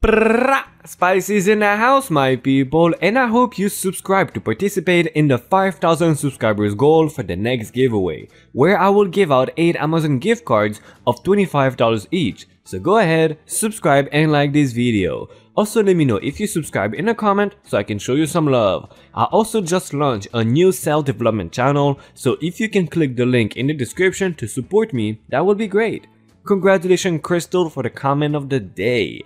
Spicy's in the house, my people, and I hope you subscribe to participate in the 5,000 subscribers goal for the next giveaway, where I will give out 8 Amazon gift cards of $25 each. So go ahead, subscribe and like this video. Also let me know if you subscribe in a comment so I can show you some love. I also just launched a new self-development channel, so if you can click the link in the description to support me, that would be great. Congratulations Crystal for the comment of the day.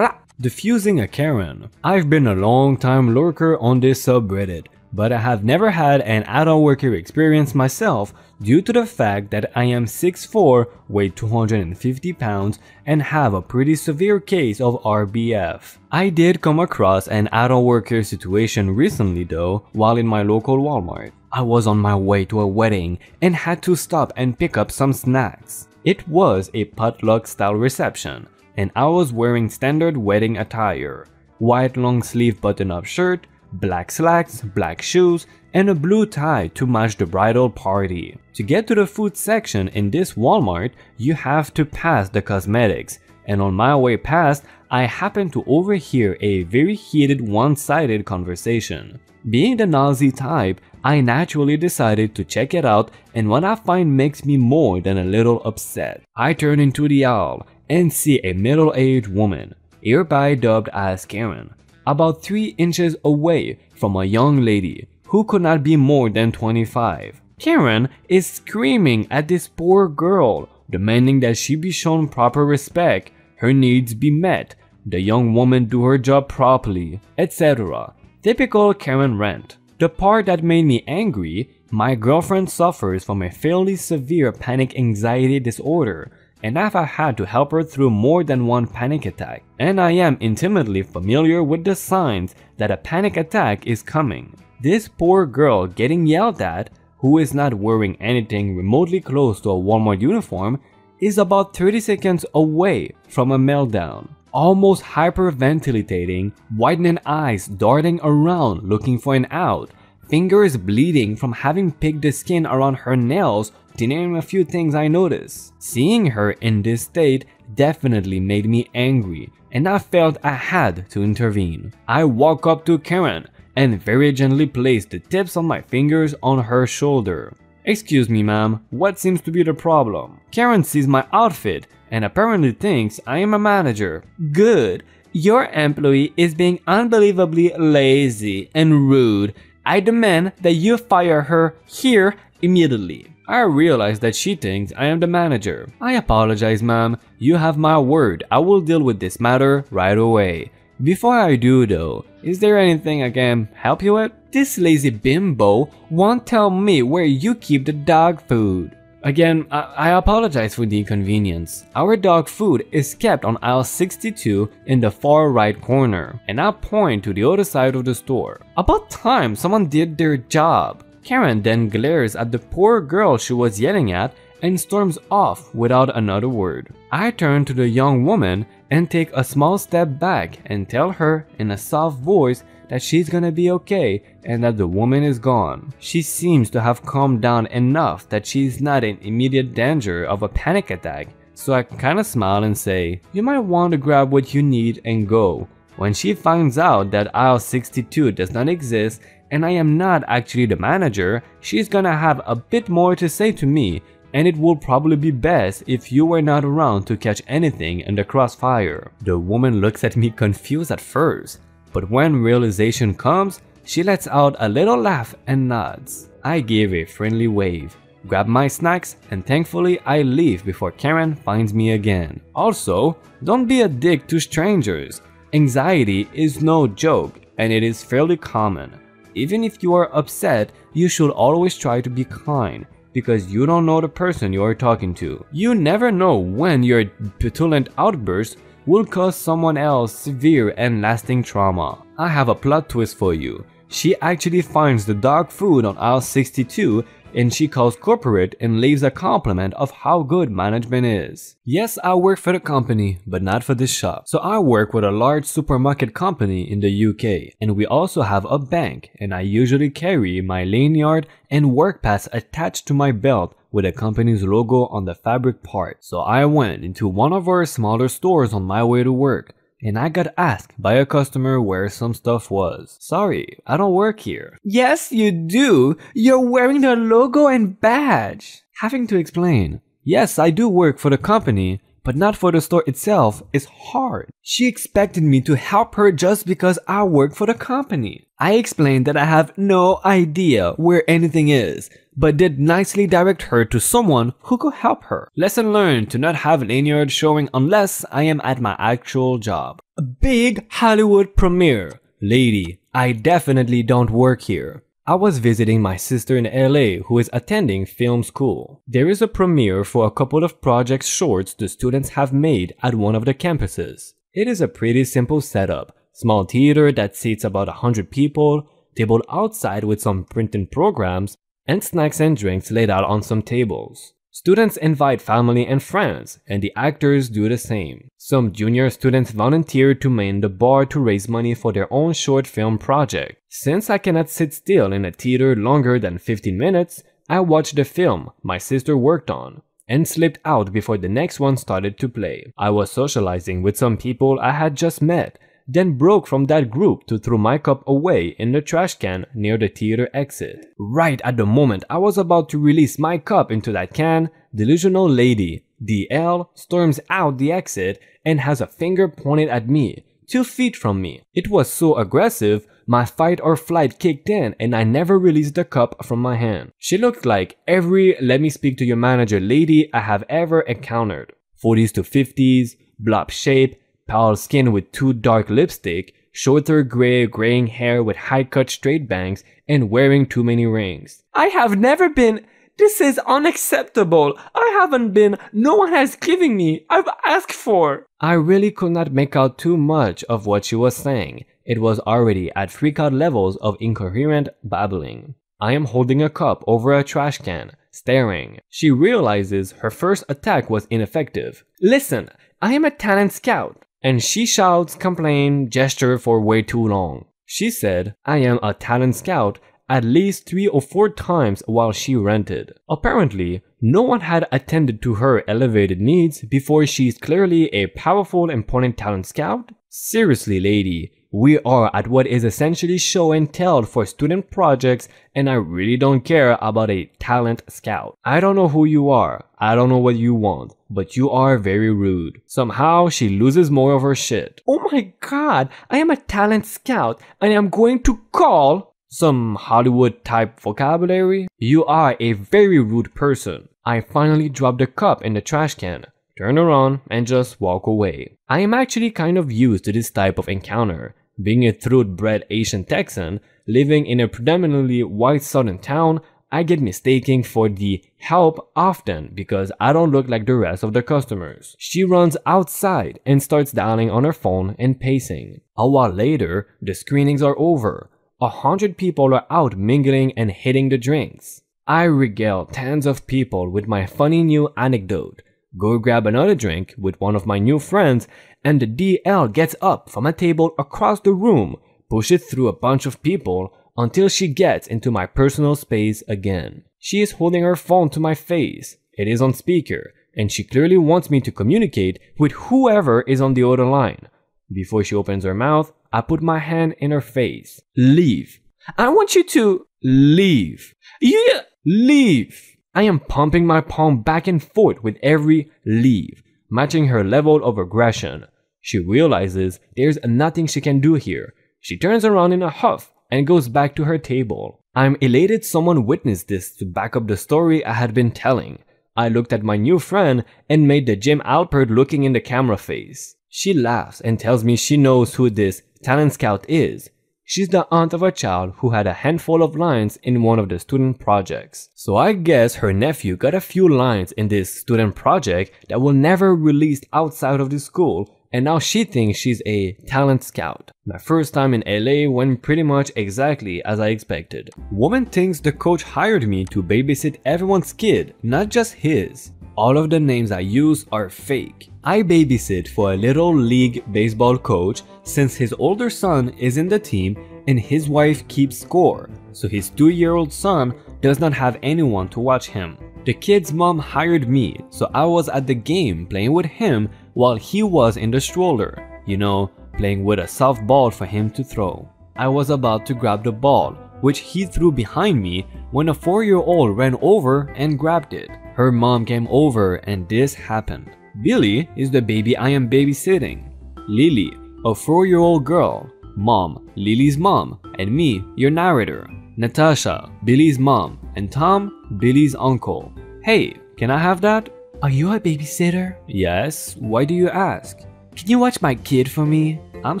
Diffusing a Karen. I've been a long time lurker on this subreddit, but I have never had an adult worker experience myself due to the fact that I am 6'4", weigh 250 pounds, and have a pretty severe case of RBF. I did come across an adult worker situation recently though, while in my local Walmart. I was on my way to a wedding and had to stop and pick up some snacks. It was a potluck style reception, and I was wearing standard wedding attire, white long sleeve button-up shirt, black slacks, black shoes, and a blue tie to match the bridal party. To get to the food section in this Walmart, you have to pass the cosmetics, and on my way past, I happened to overhear a very heated one-sided conversation. Being the nosy type, I naturally decided to check it out, and what I find makes me more than a little upset. I turn into the aisle and see a middle-aged woman, hereby dubbed as Karen, about 3 inches away from a young lady who could not be more than 25. Karen is screaming at this poor girl, demanding that she be shown proper respect, her needs be met, the young woman do her job properly, etc. Typical Karen rant. The part that made me angry, my girlfriend suffers from a fairly severe panic anxiety disorder, and I've had to help her through more than one panic attack, and I am intimately familiar with the signs that a panic attack is coming. This poor girl getting yelled at, who is not wearing anything remotely close to a Walmart uniform, is about 30 seconds away from a meltdown, almost hyperventilating, widening eyes darting around looking for an out, fingers bleeding from having picked the skin around her nails, to name a few things I noticed. Seeing her in this state definitely made me angry, and I felt I had to intervene. I walk up to Karen and very gently place the tips of my fingers on her shoulder. "Excuse me ma'am, what seems to be the problem?" Karen sees my outfit and apparently thinks I am a manager. "Good, your employee is being unbelievably lazy and rude. I demand that you fire her here immediately." I realize that she thinks I am the manager. "I apologize ma'am, you have my word, I will deal with this matter right away. Before I do though, is there anything I can help you with? This lazy bimbo won't tell me where you keep the dog food." Again, I apologize for the inconvenience. Our dog food is kept on aisle 62 in the far right corner, and I point to the other side of the store. About time someone did their job. Karen then glares at the poor girl she was yelling at and storms off without another word. I turn to the young woman and take a small step back and tell her in a soft voice that she's gonna be okay and that the woman is gone. She seems to have calmed down enough that she's not in immediate danger of a panic attack, so I kinda smile and say, "You might want to grab what you need and go." When she finds out that aisle 62 does not exist and I am not actually the manager, she's gonna have a bit more to say to me, and it will probably be best if you were not around to catch anything in the crossfire. The woman looks at me confused at first, but when realization comes, she lets out a little laugh and nods. I give a friendly wave, grab my snacks, and thankfully I leave before Karen finds me again. Also, don't be a dick to strangers. Anxiety is no joke, and it is fairly common. Even if you are upset, you should always try to be kind, because you don't know the person you are talking to. You never know when your petulant outburst will cause someone else severe and lasting trauma. I have a plot twist for you. She actually finds the dog food on aisle 62 and she calls corporate and leaves a compliment of how good management is. Yes, I work for the company, but not for this shop. So I work with a large supermarket company in the UK, and we also have a bank, and I usually carry my lanyard and work pass attached to my belt with the company's logo on the fabric part. So I went into one of our smaller stores on my way to work. and I got asked by a customer where some stuff was. Sorry, I don't work here. Yes, you do. You're wearing the logo and badge. Having to explain. Yes, I do work for the company, but not for the store itself is hard. She expected me to help her just because I work for the company. I explained that I have no idea where anything is, but did nicely direct her to someone who could help her. Lesson learned: to not have lanyard showing unless I am at my actual job. A big Hollywood premiere. Lady, I definitely don't work here. I was visiting my sister in LA who is attending film school. There is a premiere for a couple of project shorts the students have made at one of the campuses. It is a pretty simple setup. Small theater that seats about 100 people, table outside with some printing programs, and snacks and drinks laid out on some tables. Students invite family and friends, and the actors do the same. Some junior students volunteer to man the bar to raise money for their own short film project. Since I cannot sit still in a theater longer than 15 minutes, I watched the film my sister worked on, and slipped out before the next one started to play. I was socializing with some people I had just met, then broke from that group to throw my cup away in the trash can near the theater exit. Right at the moment I was about to release my cup into that can, delusional lady, DL, storms out the exit and has a finger pointed at me, 2 feet from me. It was so aggressive, my fight or flight kicked in and I never released the cup from my hand. She looked like every "let me speak to your manager" lady I have ever encountered. 40s to 50s, blob shape, pale skin with too dark lipstick, shorter graying hair with high-cut straight bangs, and wearing too many rings. I have never been. This is unacceptable. I haven't been. No one has given me. I've asked for. I really could not make out too much of what she was saying. It was already at freakout levels of incoherent babbling. I am holding a cup over a trash can, staring. She realizes her first attack was ineffective. Listen, I am a talent scout. And she shouts, complain, gesture for way too long. She said, I am a talent scout at least 3 or 4 times while she ranted. Apparently, no one had attended to her elevated needs before she's clearly a powerful, important talent scout? Seriously, lady, we are at what is essentially show and tell for student projects and I really don't care about a talent scout. I don't know who you are, I don't know what you want, but you are very rude. Somehow, she loses more of her shit. Oh my god, I am a talent scout and I'm going to call some Hollywood type vocabulary. You are a very rude person. I finally drop the cup in the trash can, turn around and just walk away. I am actually kind of used to this type of encounter. Being a thoroughbred Asian Texan, living in a predominantly white southern town, I get mistaken for the help often because I don't look like the rest of the customers. She runs outside and starts dialing on her phone and pacing. A while later, the screenings are over. 100 people are out mingling and hitting the drinks. I regale tens of people with my funny new anecdote. Go grab another drink with one of my new friends and the DL gets up from a table across the room, pushes through a bunch of people until she gets into my personal space again. She is holding her phone to my face. It is on speaker and she clearly wants me to communicate with whoever is on the other line. Before she opens her mouth, I put my hand in her face. Leave. I want you to leave. Yeah, leave. I am pumping my palm back and forth with every leave, matching her level of aggression. She realizes there's nothing she can do here. She turns around in a huff and goes back to her table. I'm elated someone witnessed this to back up the story I had been telling. I looked at my new friend and made the Jim Alpert looking in the camera face. She laughs and tells me she knows who this talent scout is. She's the aunt of a child who had a handful of lines in one of the student projects. So I guess her nephew got a few lines in this student project that will never released outside of the school, and now she thinks she's a talent scout. My first time in LA went pretty much exactly as I expected. Woman thinks the coach hired me to babysit everyone's kid, not just his. All of the names I use are fake. I babysit for a little league baseball coach since his older son is in the team and his wife keeps score, so his 2-year-old son does not have anyone to watch him. The kid's mom hired me, so I was at the game playing with him while he was in the stroller. you know, playing with a soft ball for him to throw. I was about to grab the ball, which he threw behind me, when a 4-year-old ran over and grabbed it. Her mom came over and this happened. Billy is the baby I am babysitting. Lily, a 4-year-old girl. Mom, Lily's mom, and me, your narrator. Natasha, Billy's mom, and Tom, Billy's uncle. Hey, can I have that? Are you a babysitter? Yes, why do you ask? Can you watch my kid for me? I'm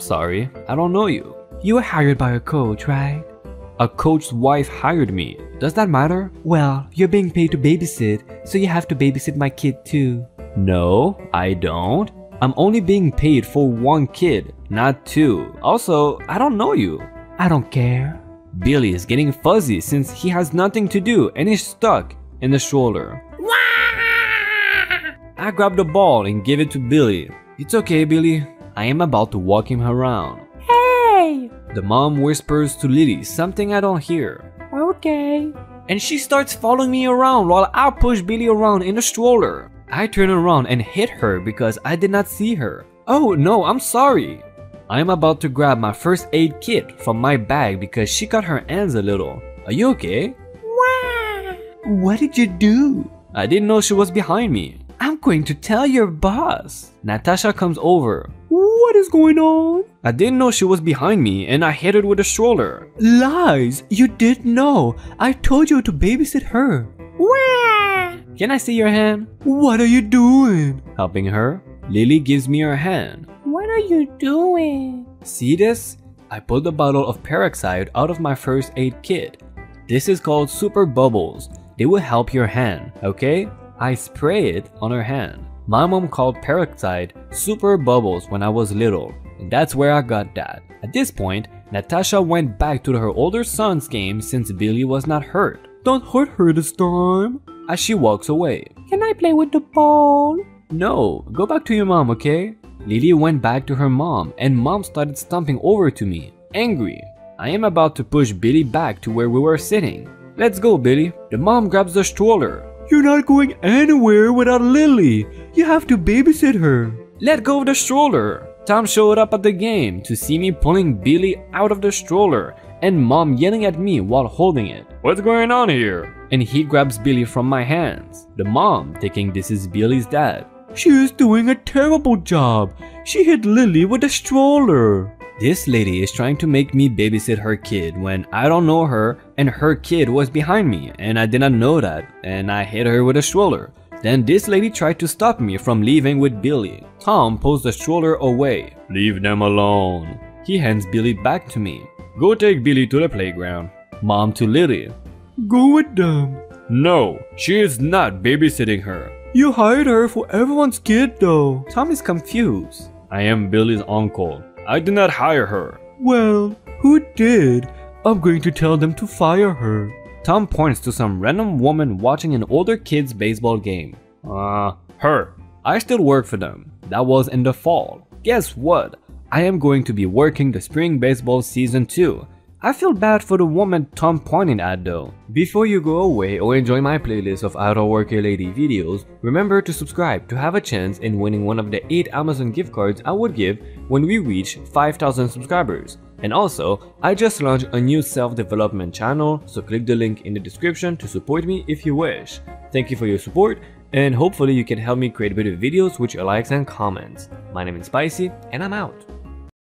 sorry, I don't know you. You were hired by a coach, right? A coach's wife hired me. Does that matter? Well, you're being paid to babysit, so you have to babysit my kid too. No, I don't. I'm only being paid for 1 kid, not 2. Also, I don't know you. I don't care. Billy is getting fuzzy since he has nothing to do and is stuck in the stroller. I grab the ball and give it to Billy. It's okay, Billy. I am about to walk him around. Hey! The mom whispers to Lily something I don't hear. Okay. And she starts following me around while I push Billy around in the stroller. I turn around and hit her because I did not see her. Oh no, I'm sorry. I am about to grab my first aid kit from my bag because she cut her hands a little. Are you okay? Wow. What did you do? I didn't know she was behind me. I'm going to tell your boss. Natasha comes over. What is going on? I didn't know she was behind me and I hit her with a stroller. Lies! You did know. I told you to babysit her. Wah! Can I see your hand? What are you doing? Helping her. Lily gives me her hand. What are you doing? See this? I pulled a bottle of peroxide out of my first aid kit. This is called Super Bubbles. They will help your hand, okay? I spray it on her hand. My mom called peroxide Super Bubbles when I was little, and that's where I got that. At this point, Natasha went back to her older son's game since Billy was not hurt. Don't hurt her this time. As she walks away. Can I play with the ball? No, go back to your mom, okay? Lily went back to her mom and mom started stomping over to me, angry. I am about to push Billy back to where we were sitting. Let's go, Billy. The mom grabs the stroller. You're not going anywhere without Lily. You have to babysit her. Let go of the stroller. Tom showed up at the game to see me pulling Billy out of the stroller and mom yelling at me while holding it. What's going on here? And he grabs Billy from my hands. The mom thinking this is Billy's dad. She is doing a terrible job. She hit Lily with a stroller. This lady is trying to make me babysit her kid when I don't know her and her kid was behind me and I did not know that and I hit her with a stroller. Then this lady tried to stop me from leaving with Billy. Tom pulls the stroller away. Leave them alone. He hands Billy back to me. Go take Billy to the playground. Mom to Lily. Go with them. No, she is not babysitting her. You hired her for everyone's kid though. Tom is confused. I am Billy's uncle. I did not hire her. Well, who did? I'm going to tell them to fire her. Tom points to some random woman watching an older kid's baseball game. Her. I still work for them. That was in the fall. Guess what? I am going to be working the spring baseball season too. I feel bad for the woman Tom pointed at though. Before you go away or enjoy my playlist of IDontWorkHereLady videos, remember to subscribe to have a chance in winning one of the 8 Amazon gift cards I would give when we reach 5,000 subscribers. And also, I just launched a new self-development channel, so click the link in the description to support me if you wish. Thank you for your support, and hopefully you can help me create better videos with your likes and comments. My name is Spicy, and I'm out.